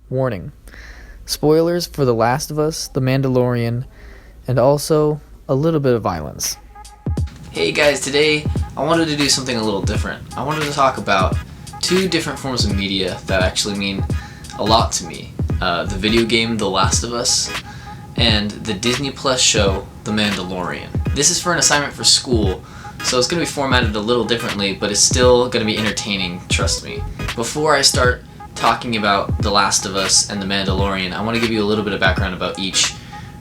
Warning: spoilers for The Last of Us, The Mandalorian, and also a little bit of violence. Hey guys, today I wanted to do something a little different. I wanted to talk about two different forms of media that actually mean a lot to me. The video game The Last of Us and the Disney Plus show The Mandalorian. This is for an assignment for school, so it's going to be formatted a little differently, but it's still going to be entertaining, trust me. Before I start talking about The Last of Us and The Mandalorian, I want to give you a little bit of background about each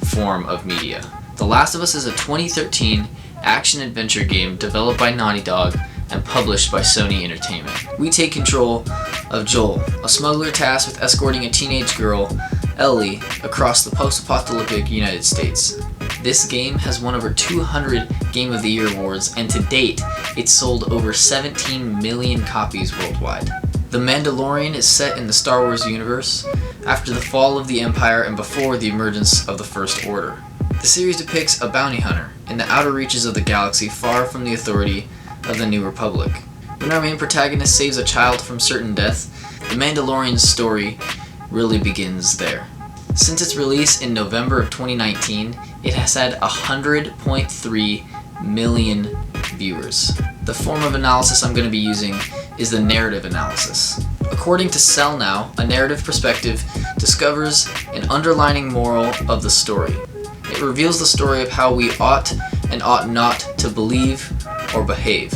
form of media. The Last of Us is a 2013 action-adventure game developed by Naughty Dog and published by Sony Entertainment. We take control of Joel, a smuggler tasked with escorting a teenage girl, Ellie, across the post-apocalyptic United States. This game has won over 200 Game of the Year awards, and to date, it's sold over 17 million copies worldwide. The Mandalorian is set in the Star Wars universe after the fall of the Empire and before the emergence of the First Order. The series depicts a bounty hunter in the outer reaches of the galaxy, far from the authority of the New Republic. When our main protagonist saves a child from certain death, the Mandalorian's story really begins there. Since its release in November of 2019, it has had 100.3 million viewers. The form of analysis I'm going to be using is the narrative analysis. According to SellNow, a narrative perspective discovers an underlying moral of the story. It reveals the story of how we ought and ought not to believe or behave.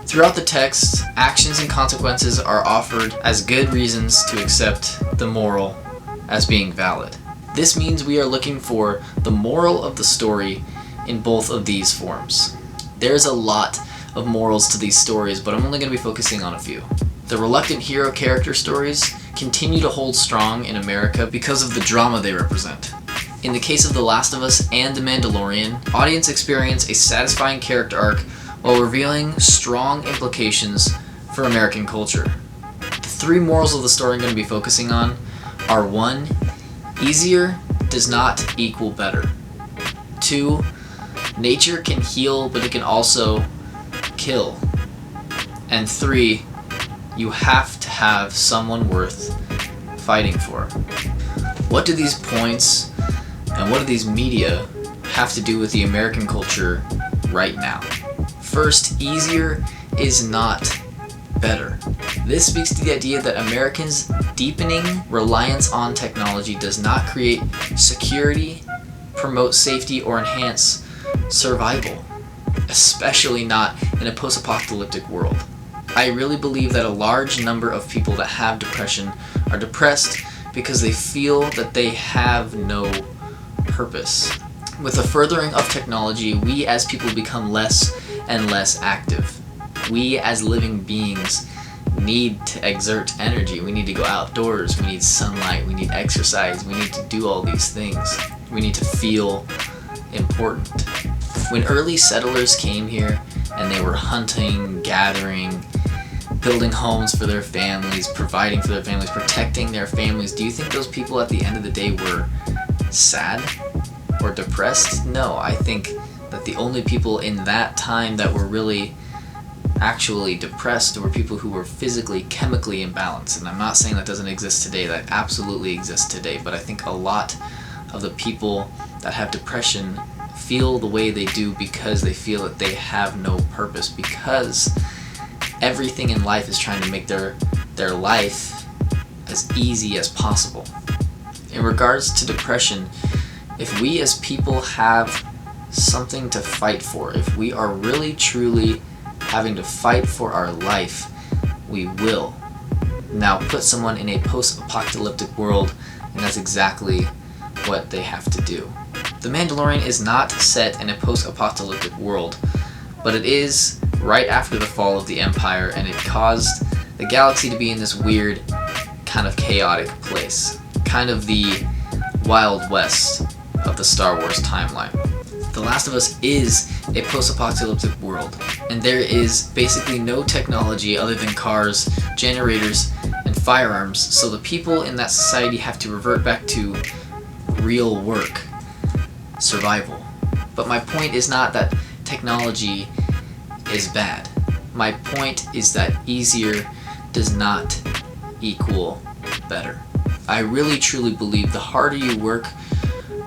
Throughout the text, actions and consequences are offered as good reasons to accept the moral as being valid. This means we are looking for the moral of the story in both of these forms. There's a lot of morals to these stories, but I'm only going to be focusing on a few. The reluctant hero character stories continue to hold strong in America because of the drama they represent. In the case of The Last of Us and The Mandalorian, audience experience a satisfying character arc while revealing strong implications for American culture. The three morals of the story I'm going to be focusing on are 1. Easier does not equal better. 2. Nature can heal, but it can also kill. And 3. You have to have someone worth fighting for. What do these points and what do these media have to do with the American culture right now? First, easier is not better. This speaks to the idea that Americans' deepening reliance on technology does not create security, promote safety, or enhance survival, especially not in a post-apocalyptic world. I really believe that a large number of people that have depression are depressed because they feel that they have no purpose. With the furthering of technology, we as people become less and less active. We as living beings need to exert energy. We need to go outdoors. We need sunlight. We need exercise. We need to do all these things. We need to feel important. When early settlers came here and they were hunting, gathering, building homes for their families, providing for their families, protecting their families, do you think those people at the end of the day were sad or depressed? No, I think that the only people in that time that were really actually depressed were people who were physically, chemically imbalanced. And I'm not saying that doesn't exist today, that absolutely exists today, but I think a lot of the people that have depression feel the way they do because they feel that they have no purpose, because everything in life is trying to make their life as easy as possible. In regards to depression, if we as people have something to fight for, if we are really truly having to fight for our life, we will. Now put someone in a post-apocalyptic world, and that's exactly what they have to do. The Mandalorian is not set in a post-apocalyptic world, but it is right after the fall of the Empire, and it caused the galaxy to be in this weird, kind of chaotic place. Kind of the Wild West of the Star Wars timeline. The Last of Us is a post-apocalyptic world, and there is basically no technology other than cars, generators, and firearms, so the people in that society have to revert back to real work, survival. But my point is not that technology is bad. My point is that easier does not equal better. I really truly believe the harder you work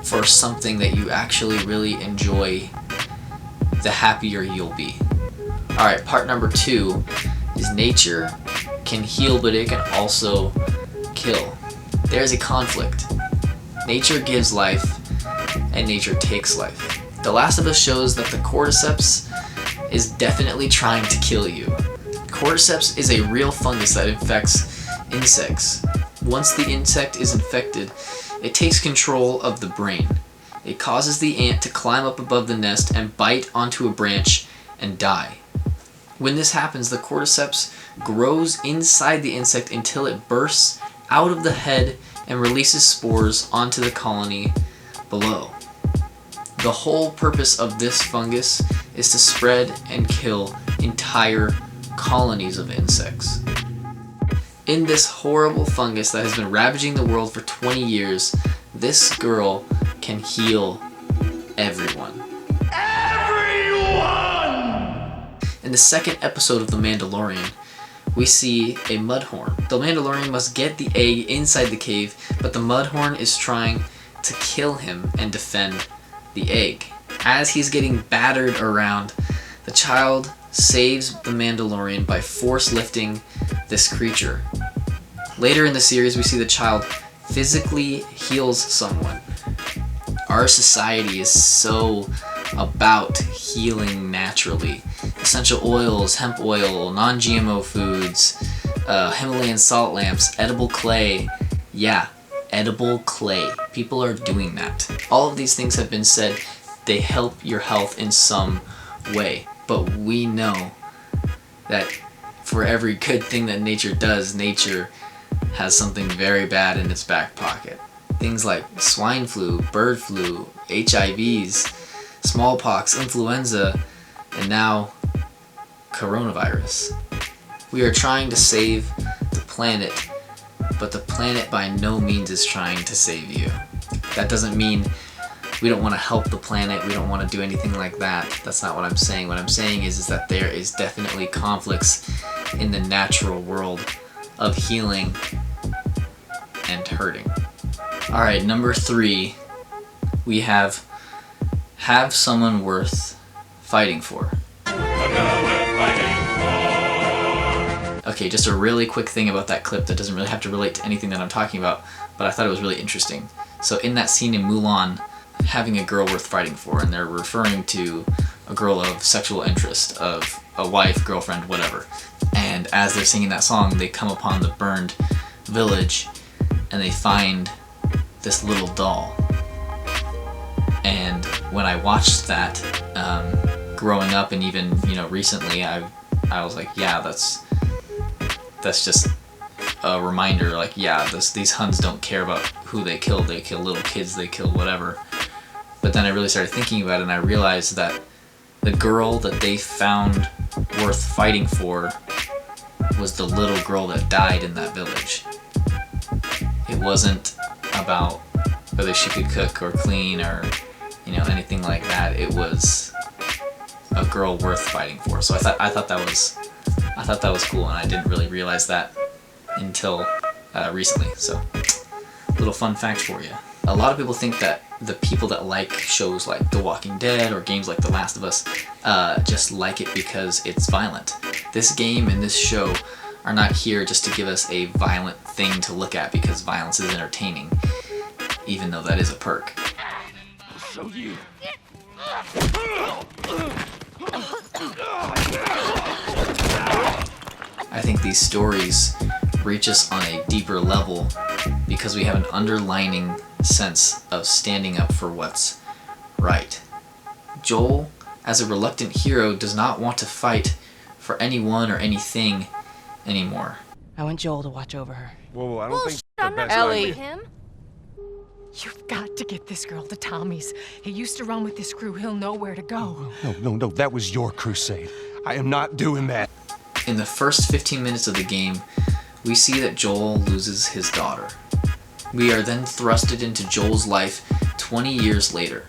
for something that you actually really enjoy, the happier you'll be. Alright, part number 2 is nature can heal, but it can also kill. There's a conflict. Nature gives life, and nature takes life. The Last of Us shows that the cordyceps is definitely trying to kill you. Cordyceps is a real fungus that infects insects. Once the insect is infected, it takes control of the brain. It causes the ant to climb up above the nest and bite onto a branch and die. When this happens, the cordyceps grows inside the insect until it bursts out of the head and releases spores onto the colony below. The whole purpose of this fungus is to spread and kill entire colonies of insects. In this horrible fungus that has been ravaging the world for 20 years, this girl can heal everyone. In the second episode of The Mandalorian, we see a mudhorn. The Mandalorian must get the egg inside the cave, but the mudhorn is trying to kill him and defend the egg. As he's getting battered around, the child saves the Mandalorian by force lifting this creature. Later in the series, we see the child physically heals someone. Our society is so about healing naturally. Essential oils, hemp oil, non-GMO foods, Himalayan salt lamps, edible clay. Yeah, edible clay. People are doing that. All of these things have been said. They help your health in some way. But we know that for every good thing that nature does, nature has something very bad in its back pocket. Things like swine flu, bird flu, HIVs, smallpox, influenza, and now coronavirus. We are trying to save the planet, but the planet by no means is trying to save you. That doesn't mean we don't want to help the planet, we don't want to do anything like that. That's not what I'm saying. What I'm saying is that there is definitely conflicts in the natural world of healing and hurting. Alright, number 3, we have someone worth fighting for. Okay, just a really quick thing about that clip that doesn't really have to relate to anything that I'm talking about, but I thought it was really interesting. So in that scene in Mulan, having a girl worth fighting for, and they're referring to a girl of sexual interest, of a wife, girlfriend, whatever. And as they're singing that song, they come upon the burned village, and they find this little doll. And when I watched that, growing up and even recently, I was like, yeah, that's just a reminder. Like, yeah, these Huns don't care about who they kill. They kill little kids. They kill whatever. But then I really started thinking about it, and I realized that the girl that they found worth fighting for was the little girl that died in that village. It wasn't about whether she could cook or clean or anything like that. It was a girl worth fighting for. So I thought that was cool, and I didn't really realize that until recently. So, little fun fact for you. A lot of people think that the people that like shows like The Walking Dead or games like The Last of Us just like it because it's violent. This game and this show are not here just to give us a violent thing to look at because violence is entertaining, even though that is a perk. I'll show you. I think these stories reach us on a deeper level because we have an underlining sense of standing up for what's right. Joel, as a reluctant hero, does not want to fight for anyone or anything anymore. I want Joel to watch over her. Whoa, I don't think I'm not Ellie. with him. You've got to get this girl to Tommy's. He used to run with this crew. He'll know where to go. No, that was your crusade. I am not doing that. In the first 15 minutes of the game, we see that Joel loses his daughter. We are then thrusted into Joel's life 20 years later.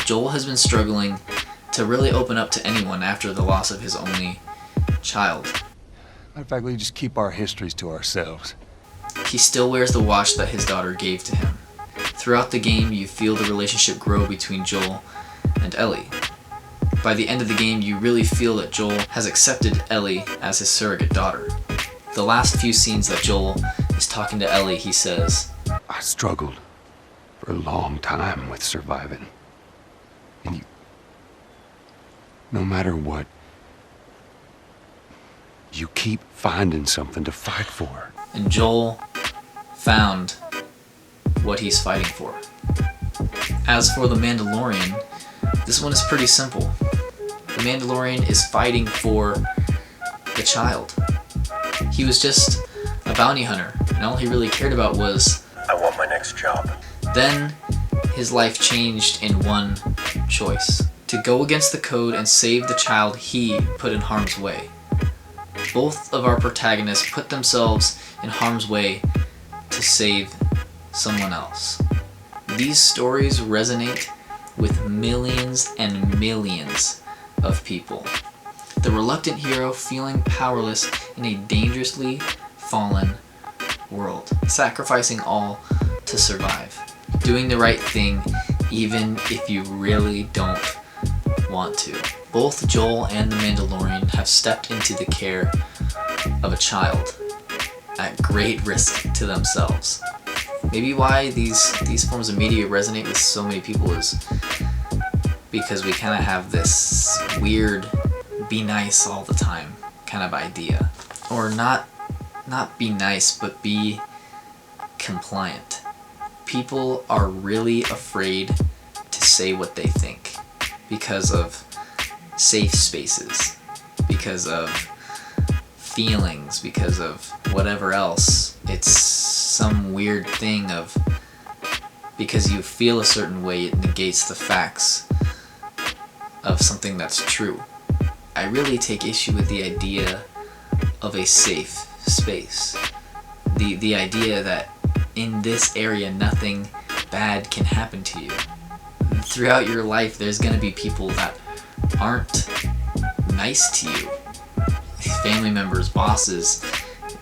Joel has been struggling to really open up to anyone after the loss of his only child. Matter of fact, we just keep our histories to ourselves. he still wears the watch that his daughter gave to him. Throughout the game, you feel the relationship grow between Joel and Ellie. By the end of the game, you really feel that Joel has accepted Ellie as his surrogate daughter. The last few scenes that Joel is talking to Ellie, he says, I struggled for a long time with surviving. And no matter what, you keep finding something to fight for. and Joel found what he's fighting for. As for the Mandalorian, this one is pretty simple. The Mandalorian is fighting for the child. He was just a bounty hunter, and all he really cared about was, I want my next job. Then his life changed in one choice: to go against the code and save the child he put in harm's way. Both of our protagonists put themselves in harm's way to save someone else. These stories resonate with millions and millions of people. The reluctant hero feeling powerless in a dangerously fallen world, sacrificing all to survive, doing the right thing even if you really don't want to. Both Joel and the Mandalorian have stepped into the care of a child at great risk to themselves. Maybe why these forms of media resonate with so many people is because we kind of have this weird be nice all the time kind of idea. Or not be nice, but be compliant. People are really afraid to say what they think because of safe spaces, because of feelings, because of whatever else. It's some weird thing of, because you feel a certain way, it negates the facts of something that's true. I really take issue with the idea of a safe space. The idea that in this area nothing bad can happen to you. Throughout your life there's going to be people that aren't nice to you. Family members, bosses,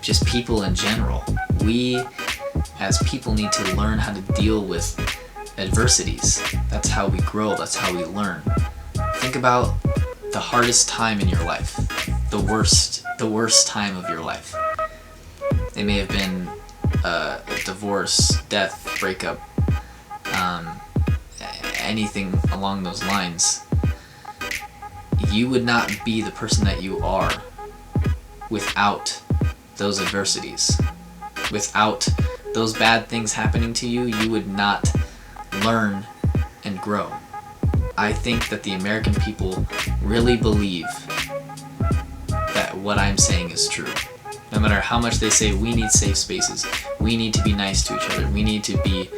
just people in general. We as people need to learn how to deal with adversities. That's how we grow, that's how we learn. Think about the hardest time in your life, the worst time of your life. It may have been a divorce, death, breakup, anything along those lines. You would not be the person that you are without those adversities. Without those bad things happening to you, you would not learn and grow. I think that the American people really believe that what I'm saying is true. No matter how much they say we need safe spaces, we need to be nice to each other, we need to be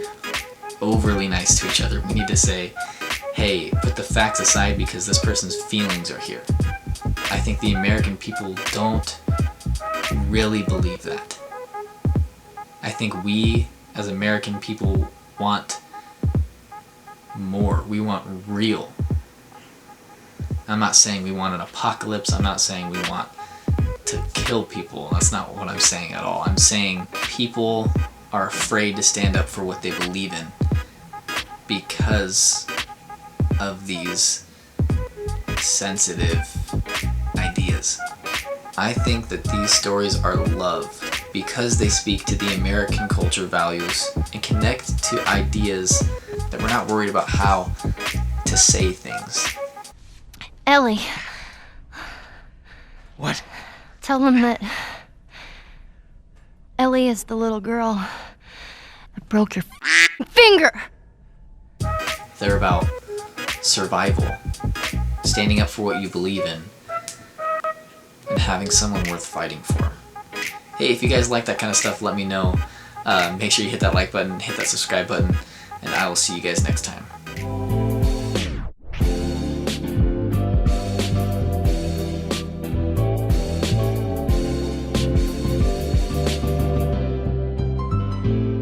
overly nice to each other, we need to say, hey, put the facts aside because this person's feelings are here. I think the American people don't really believe that. I think we as American people want more. We want real. I'm not saying we want an apocalypse. I'm not saying we want to kill people. That's not what I'm saying at all. I'm saying people are afraid to stand up for what they believe in because of these sensitive ideas. I think that these stories are loved because they speak to the American culture values and connect to ideas that we're not worried about how to say things. Ellie, What? tell them that Ellie is the little girl that broke your finger. They're about survival, standing up for what you believe in, and having someone worth fighting for. Hey, if you guys like that kind of stuff, let me know. Make sure you hit that like button, hit that subscribe button, and I will see you guys next time.